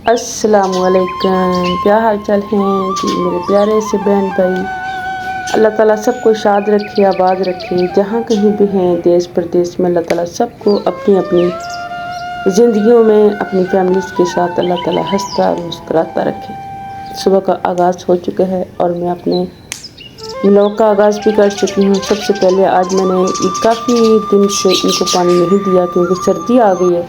السلام علیکم، کیا حال چال ہیں جی میرے پیارے سے بہن بھائی۔ اللہ تعالیٰ سب کو شاد رکھے، آباد رکھے، جہاں کہیں بھی ہیں دیش پردیش میں۔ اللہ تعالیٰ سب کو اپنی اپنی زندگیوں میں اپنی فیملیز کے ساتھ اللہ تعالیٰ ہنستا اور مسکراتا رکھے۔ صبح کا آغاز ہو چکا ہے اور میں اپنے ولاگ کا آغاز بھی کر چکی ہوں۔ سب سے پہلے آج میں نے کافی دن سے ان کو پانی نہیں دیا کیونکہ سردی آ گئی ہے۔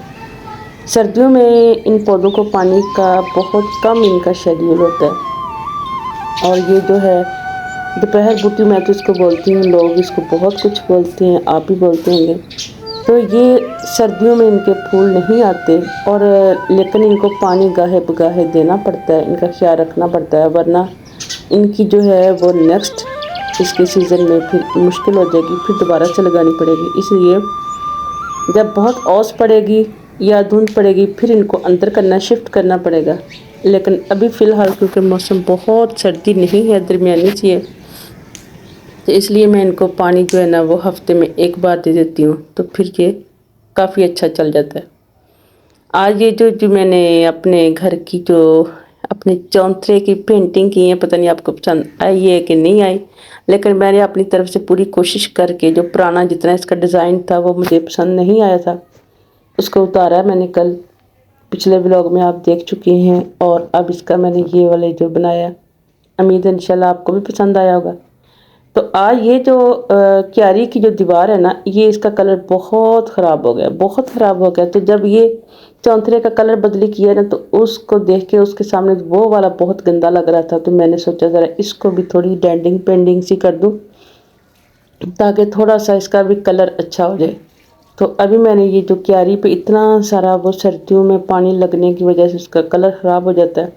سردیوں میں ان پودوں کو پانی کا بہت کم ان کا شیڈیول ہوتا ہے، اور یہ جو ہے دوپہر بوٹی میں تو اس کو بولتی ہوں، لوگ اس کو بہت کچھ بولتے ہیں، آپ بھی بولتے ہوں گے۔ تو یہ سردیوں میں ان کے پھول نہیں آتے، اور لیکن ان کو پانی گاہے بگاہے دینا پڑتا ہے، ان کا خیال رکھنا پڑتا ہے، ورنہ ان کی جو ہے وہ نیکسٹ اس کے سیزن میں پھر مشکل ہو جائے گی، پھر دوبارہ سے لگانی پڑے گی۔ اس لیے جب بہت اوس پڑے گی یا دھند پڑے گی پھر ان کو اندر کرنا، شفٹ کرنا پڑے گا۔ لیکن ابھی فی الحال کیونکہ موسم بہت سردی نہیں ہے، درمیانی سی ہے، تو اس لیے میں ان کو پانی جو ہے نا وہ ہفتے میں ایک بار دے دیتی ہوں، تو پھر یہ کافی اچھا چل جاتا ہے۔ آج یہ جو میں نے اپنے گھر کی جو اپنے چونترے کی پینٹنگ کی ہے، پتہ نہیں آپ کو پسند آئی ہے کہ نہیں آئی، لیکن میں نے اپنی طرف سے پوری کوشش کر کے جو پرانا جتنا اس کا ڈیزائن تھا وہ مجھے پسند نہیں آیا تھا، اس کو اتارا میں نے کل، پچھلے ولاگ میں آپ دیکھ چکے ہیں، اور اب اس کا میں نے یہ والے جو بنایا، امید ہے انشاءاللہ آپ کو بھی پسند آیا ہوگا۔ تو آج یہ جو کیاری کی جو دیوار ہے نا، یہ اس کا کلر بہت خراب ہو گیا، بہت خراب ہو گیا۔ تو جب یہ چونترے کا کلر بدلی کیا نا، تو اس کو دیکھ کے اس کے سامنے وہ والا بہت گندا لگ رہا تھا، تو میں نے سوچا ذرا اس کو بھی تھوڑی ڈینڈنگ پینڈنگ سی کر دوں تاکہ تھوڑا سا اس کا بھی کلر اچھا ہو جائے۔ تو ابھی میں نے یہ جو کیاری پہ اتنا سارا وہ سردیوں میں پانی لگنے کی وجہ سے اس کا کلر خراب ہو جاتا ہے،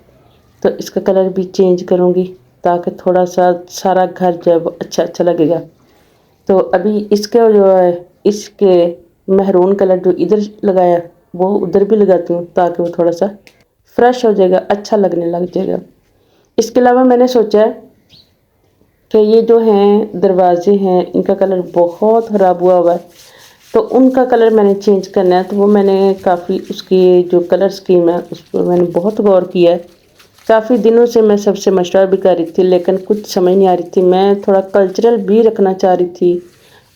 تو اس کا کلر بھی چینج کروں گی تاکہ تھوڑا سا سارا گھر جو ہے وہ اچھا لگے گا۔ تو ابھی اس کے جو ہے اس کے میرون کلر جو ادھر لگایا وہ ادھر بھی لگاتی ہوں تاکہ وہ تھوڑا سا فریش ہو جائے گا، اچھا لگنے لگ جائے گا۔ اس کے علاوہ میں نے سوچا ہے کہ یہ جو ہیں دروازے ہیں ان کا کلر بہت خراب ہوا ہے، تو ان کا کلر میں نے چینج کرنا ہے، تو وہ میں نے کافی اس کی جو کلر سکیم ہے اس پر میں نے بہت غور کیا ہے۔ کافی دنوں سے میں سب سے مشورہ بھی کر رہی تھی لیکن کچھ سمجھ نہیں آ رہی تھی۔ میں تھوڑا کلچرل بھی رکھنا چاہ رہی تھی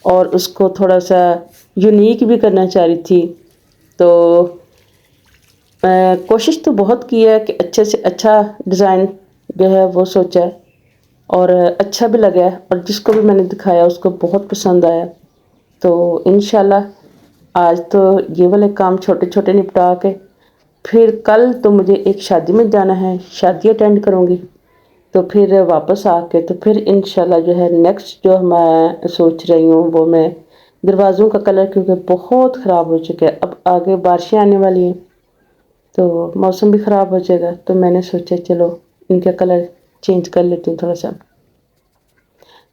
اور اس کو تھوڑا سا یونیک بھی کرنا چاہ رہی تھی، تو کوشش تو بہت کی ہے کہ اچھے سے اچھا ڈیزائن جو ہے وہ سوچا ہے، اور اچھا بھی لگا ہے، اور جس کو بھی میں نے دکھایا اس کو بہت پسند آیا۔ تو انشاءاللہ آج تو یہ والے کام چھوٹے چھوٹے نپٹا کے پھر کل تو مجھے ایک شادی میں جانا ہے، شادی اٹینڈ کروں گی، تو پھر واپس آ کے تو پھر انشاءاللہ جو ہے نیکسٹ جو میں سوچ رہی ہوں وہ میں دروازوں کا کلر، کیونکہ بہت خراب ہو چکا ہے، اب آگے بارشیں آنے والی ہیں تو موسم بھی خراب ہو جائے گا، تو میں نے سوچا چلو ان کا کلر چینج کر لیتی ہوں تھوڑا سا۔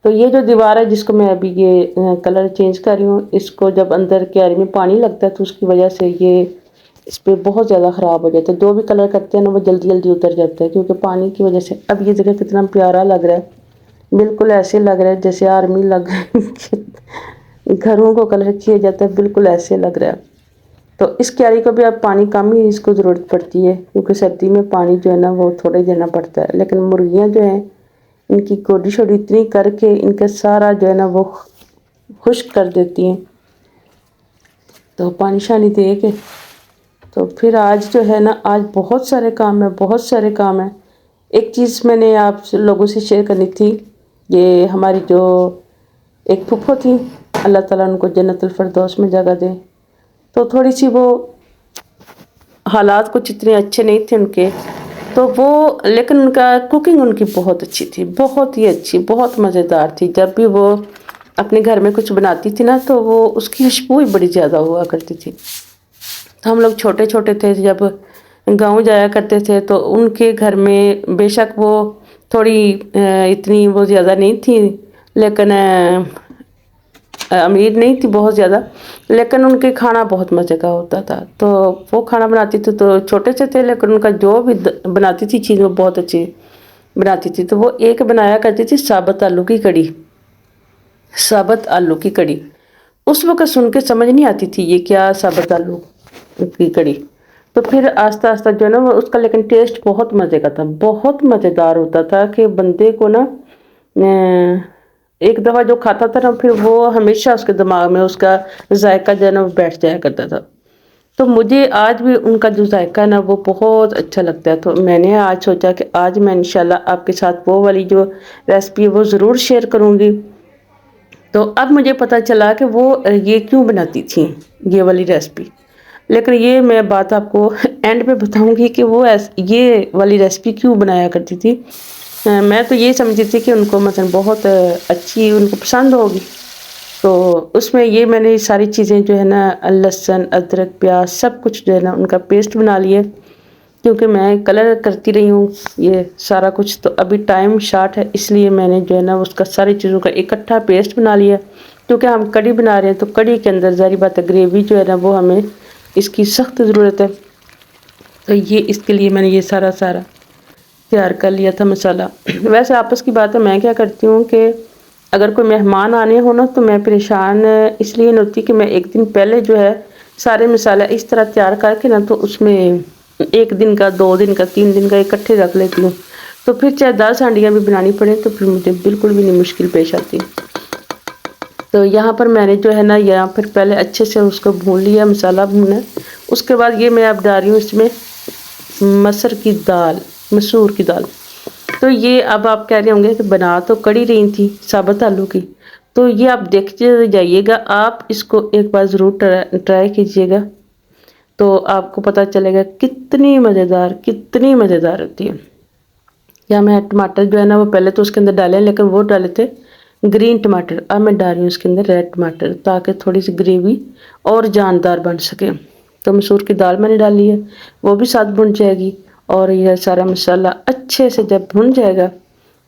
تو یہ جو دیوار ہے جس کو میں ابھی یہ کلر چینج کر رہی ہوں، اس کو جب اندر کیاری میں پانی لگتا ہے تو اس کی وجہ سے یہ اس پہ بہت زیادہ خراب ہو جاتا ہے، جو بھی کلر کرتے ہیں نا وہ جلدی جلدی اتر جاتا ہے کیونکہ پانی کی وجہ سے۔ اب یہ جگہ کتنا پیارا لگ رہا ہے، بالکل ایسے لگ رہا ہے جیسے آرمی لگ گھروں کو کلر کیا جاتا ہے، بالکل ایسے لگ رہا ہے۔ تو اس کیاری کو بھی اب پانی کم ہی اس کو ضرورت پڑتی ہے کیونکہ سردی میں پانی جو ہے نا وہ تھوڑا ہی دینا پڑتا ہے، لیکن مرغیاں جو ہیں ان کی کوڈی شوڈی اتنی کر کے ان کا سارا جو ہے نا وہ خشک کر دیتی ہیں، تو پانی شانی دے کے تو پھر آج جو ہے نا آج بہت سارے کام ہیں، بہت سارے کام ہیں۔ ایک چیز میں نے آپ لوگوں سے شیئر کرنی تھی، یہ ہماری جو ایک پھپھو تھی، اللہ تعالیٰ ان کو جنت الفردوس میں جگہ دے، تو تھوڑی سی وہ حالات کچھ اتنے اچھے نہیں تھے ان کے، تو وہ لیکن ان کا کوکنگ ان کی بہت اچھی تھی، بہت ہی اچھی، بہت مزیدار تھی۔ جب بھی وہ اپنے گھر میں کچھ بناتی تھی نا تو وہ اس کی خوشبو ہی بڑی زیادہ ہوا کرتی تھی۔ تو ہم لوگ چھوٹے چھوٹے تھے جب گاؤں جایا کرتے تھے تو ان کے گھر میں بے شک وہ تھوڑی اتنی وہ زیادہ نہیں تھی، لیکن امیر نہیں تھی بہت زیادہ، لیکن ان کے کھانا بہت مزے کا ہوتا تھا، تو وہ کھانا بناتی تھی، تو چھوٹے سے تھے لیکن ان کا جو بھی بناتی تھی چیز وہ بہت اچھی بناتی تھی۔ تو وہ ایک بنایا کرتی تھی ثابت آلو کی کڑی، ثابت آلو کی کڑی۔ اس وقت سن کے سمجھ نہیں آتی تھی یہ کیا ثابت آلو کی کڑی، تو پھر آہستہ آہستہ جو ہے نا وہ اس کا لیکن ٹیسٹ بہت مزے کا تھا، بہت مزیدار ہوتا تھا کہ بندے کو نا ایک دفعہ جو کھاتا تھا نا پھر وہ ہمیشہ اس کے دماغ میں اس کا ذائقہ جو ہے نا وہ بیٹھ جایا کرتا تھا۔ تو مجھے آج بھی ان کا جو ذائقہ ہے نا وہ بہت اچھا لگتا ہے، تو میں نے آج سوچا کہ آج میں انشاءاللہ آپ کے ساتھ وہ والی جو ریسپی ہے وہ ضرور شیئر کروں گی۔ تو اب مجھے پتہ چلا کہ وہ یہ کیوں بناتی تھیں یہ والی ریسپی، لیکن یہ میں بات آپ کو اینڈ پہ بتاؤں گی کہ وہ یہ والی ریسپی کیوں بنایا کرتی تھی۔ میں تو یہ سمجھتی تھی کہ ان کو مثلا بہت اچھی ان کو پسند ہوگی، تو اس میں یہ میں نے ساری چیزیں جو ہے نا لہسن ادرک پیاز سب کچھ جو ہے نا ان کا پیسٹ بنا لیا، کیونکہ میں کلر کرتی رہی ہوں یہ سارا کچھ، تو ابھی ٹائم شارٹ ہے اس لیے میں نے جو ہے نا اس کا ساری چیزوں کا اکٹھا پیسٹ بنا لیا، کیونکہ ہم کڑی بنا رہے ہیں تو کڑی کے اندر ظاہری بات ہے گریوی جو ہے نا وہ ہمیں اس کی سخت ضرورت ہے۔ تو یہ اس کے لیے میں نے یہ سارا تیار کر لیا تھا مسالہ۔ ویسے آپس کی بات ہے، میں کیا کرتی ہوں کہ اگر کوئی مہمان آنے ہو نا تو میں پریشان اس لیے نہیں ہوتی کہ میں ایک دن پہلے جو ہے سارے مسالے اس طرح تیار کر کے نا تو اس میں ایک دن کا 2 دن کا 3 دن کا اکٹھے رکھ لیتی ہوں، تو پھر چاہے 10 ہانڈیاں بھی بنانی پڑے تو پھر مجھے بالکل بھی نہیں مشکل پیش آتی۔ تو یہاں پر میں نے جو ہے نا یہاں پھر پہلے اچھے سے اس کو بھون لیا، مسالہ بھونا، اس کے بعد یہ میں اب ڈال رہی ہوں اس میں مسور کی دال۔ تو یہ اب آپ کہہ رہے ہوں گے کہ بنا تو کڑی رہی تھی ثابت آلو کی، تو یہ آپ دیکھتے جائیے گا، آپ اس کو ایک بار ضرور ٹرائی کیجیے گا تو آپ کو پتہ چلے گا کتنی مزیدار ہوتی ہے۔ یا میں ٹماٹر جو ہے نا وہ پہلے تو اس کے اندر ڈالے لیکن وہ ڈالے تھے گرین ٹماٹر، اب میں ڈال رہی ہوں اس کے اندر ریڈ ٹماٹر تاکہ تھوڑی سی گریوی اور جاندار بن سکے۔ تو مسور کی دال میں نے ڈالی ہے، وہ بھی ساتھ بھن جائے گی، اور یہ سارا مسالہ اچھے سے جب بھن جائے گا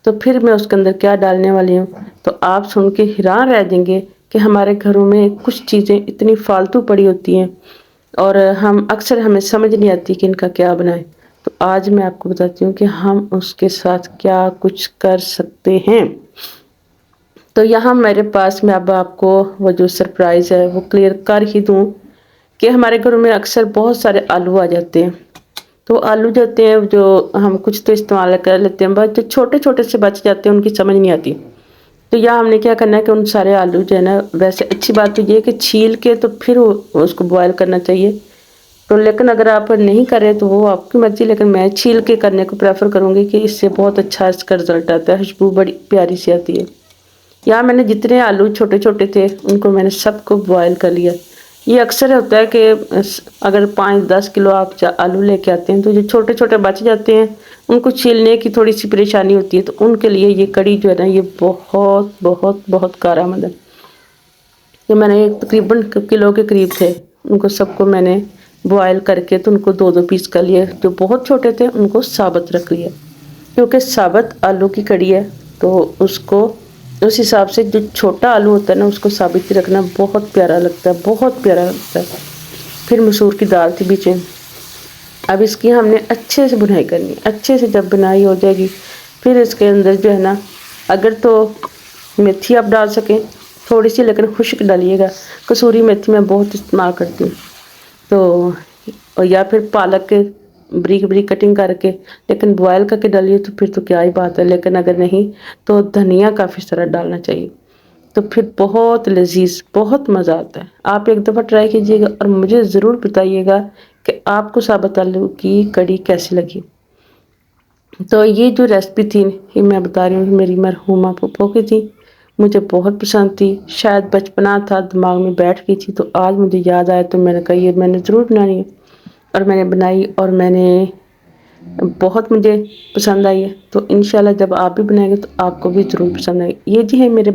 تو پھر میں اس کے اندر کیا ڈالنے والی ہوں تو آپ سن کے حیران رہ جائیں گے کہ ہمارے گھروں میں کچھ چیزیں اتنی فالتو پڑی ہوتی ہیں اور ہمیں سمجھ نہیں آتی کہ ان کا کیا بنائیں، تو آج میں آپ کو بتاتی ہوں کہ ہم اس کے ساتھ کیا کچھ کر سکتے ہیں۔ تو یہاں میرے پاس میں اب آپ کو وہ جو سرپرائز ہے وہ کلیئر کر ہی دوں کہ ہمارے گھروں میں اکثر بہت سارے آلو آ جاتے ہیں، تو آلو جاتے ہیں جو ہم کچھ تو استعمال کر لیتے ہیں، بس جو چھوٹے چھوٹے سے بچ جاتے ہیں ان کی سمجھ نہیں آتی، تو یہاں ہم نے کیا کرنا ہے کہ ان سارے آلو جو ہے نا، ویسے اچھی بات تو یہ ہے کہ چھیل کے تو پھر اس کو بوائل کرنا چاہیے، تو لیکن اگر آپ نہیں کریں تو وہ آپ کی مرضی، لیکن میں چھیل کے کرنے کو پریفر کروں گی کہ اس سے بہت اچھا اس کا رزلٹ آتا ہے، خوشبو بڑی پیاری سی آتی ہے۔ یہاں میں نے جتنے آلو چھوٹے چھوٹے تھے ان کو میں نے سب کو بوائل کر لیا۔ یہ اکثر ہوتا ہے کہ اگر 5-10 کلو آپ آلو لے کے آتے ہیں تو جو چھوٹے چھوٹے بچ جاتے ہیں ان کو چھیلنے کی تھوڑی سی پریشانی ہوتی ہے، تو ان کے لیے یہ کڑی جو ہے نا یہ بہت بہت بہت کارآمد ہے۔ کہ میں نے تقریباً کلو کے قریب تھے، ان کو سب کو میں نے بوائل کر کے تو ان کو 2 پیس کر لیے، جو بہت چھوٹے تھے ان کو ثابت رکھ لیا، کیونکہ ثابت آلو کی کڑی ہے تو اس حساب سے جو چھوٹا آلو ہوتا ہے نا اس کو ثابت ہی رکھنا بہت پیارا لگتا ہے۔ پھر مسور کی دال تھی بیچ میں، اب اس کی ہم نے اچھے سے بنائی کرنی، اچھے سے جب بنائی ہو جائے گی پھر اس کے اندر جو ہے نا اگر تو میتھی آپ ڈال سکیں تھوڑی سی، لیکن خشک ڈالیے گا، کسوری میتھی میں بہت استعمال کرتی ہوں، تو یا پھر پالک کے بریک بریک کٹنگ کر کے، لیکن بوائل کر کے ڈالیے تو پھر تو کیا ہی بات ہے، لیکن اگر نہیں تو دھنیا کافی سارا ڈالنا چاہیے، تو پھر بہت لذیذ بہت مزہ آتا ہے۔ آپ ایک دفعہ ٹرائی کیجیے گا اور مجھے ضرور بتائیے گا کہ آپ کو ثابت آلو کی کڑی کیسی لگی۔ تو یہ جو ریسپی تھی یہ میں بتا رہی ہوں میری مرحومہ پھپھو کی تھی، مجھے بہت پسند تھی، شاید بچپنا تھا دماغ میں بیٹھ گئی تھی، تو آج مجھے یاد آیا تو میں نے کہا یہ میں نے ضرور بنانی ہے، اور میں نے بنائی اور میں نے بہت مجھے پسند آئی ہے، تو انشاءاللہ جب آپ بھی بنائیں گے تو آپ کو بھی ضرور پسند آئے گی۔ یہ جی ہے میرے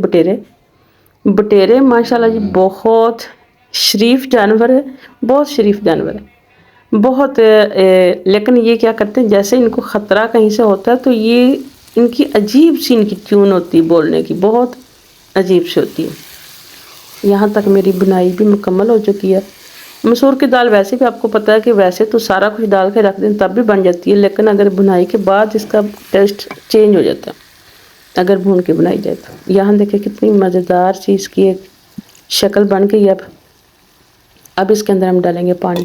بٹیرے ماشاءاللہ جی بہت شریف جانور ہے، بہت شریف جانور ہے، بہت لیکن یہ کیا کرتے ہیں جیسے ان کو خطرہ کہیں سے ہوتا ہے تو یہ ان کی عجیب سی ان کی ٹیون ہوتی ہے بولنے کی، بہت عجیب سی ہوتی ہے۔ یہاں تک میری بنائی بھی مکمل ہو چکی ہے۔ مسور کی دال ویسے بھی آپ کو پتہ ہے کہ ویسے تو سارا کچھ ڈال کے رکھ دیں تب بھی بن جاتی ہے، لیکن اگر بنائی کے بعد اس کا ٹیسٹ چینج ہو جاتا ہے اگر بھون کے بنائی جائے تو۔ یہاں دیکھیں کتنی مزیدار سی اس کی ایک شکل بن گئی۔ اب اس کے اندر ہم ڈالیں گے پانی،